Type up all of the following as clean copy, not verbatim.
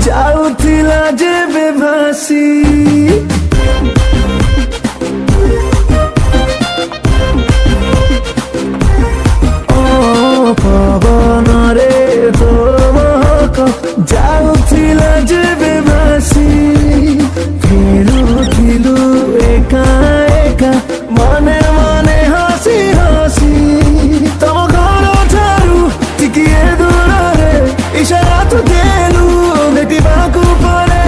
जाऊथिला जेबे भासी पवनरे तो महक जाऊथिला जेबे भासी फेरुथिलु एका एका मने मने हसी हसी तम घर ठारू टिकिए दूरे इशारा तो देलु भेटिबाकु परे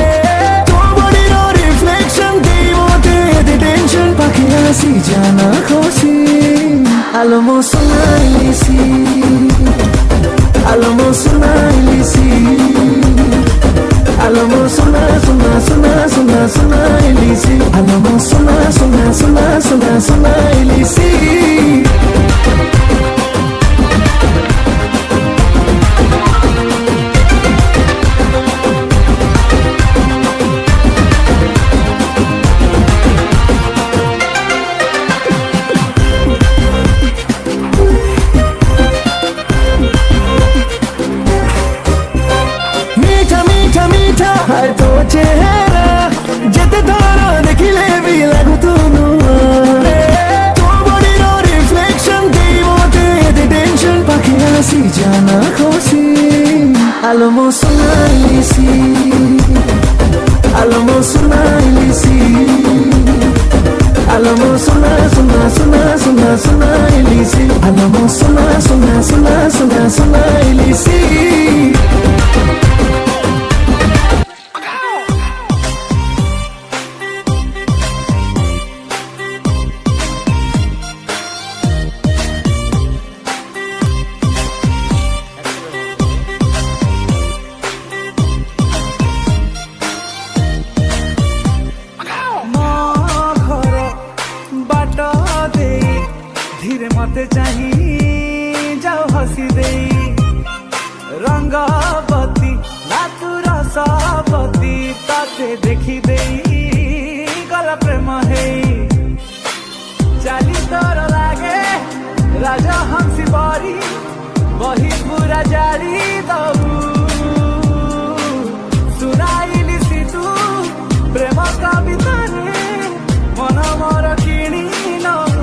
तो बडीर रिफ्लेक्शन दे मोटे टेंशन पाखी आसी जाना खुशी आलोमो सुनाइलिसी आलोमो सुनाइलिसी आलोमो सुना सुना सुना सुना सुनाइलिसी आलोमो सुना सुना सुना सुना सुनाइलिसी हाय तो चेहरा जेते धर देखिले भी लागु तुनु तो बडीर रिफ्लेक्शन दे मोटे टेंशन पाखी आसी जाना खुशी आलोमो सुनाइलिसी आलोमो सुनाइलिसी आलोमो सुना सुना सुना सुना सुनाइलिसी आलोमो सुना सुना सुना सुना सुनाइलिसी धीरे मते चाही जाओ हसी दे रंगवती नातु रसवती ताते देखी दे गला प्रेम है चाली तोर लागे राजा हंसी बारी वही पूरा जारी दऊ सुनाइली सी तू प्रेम कविता रे मन मोर किणी नऊ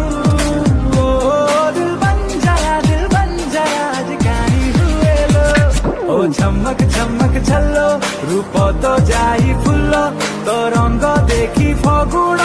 झमक झमक छल्लो रूप तो जाई फुल्लो तो रंग देखी फगुण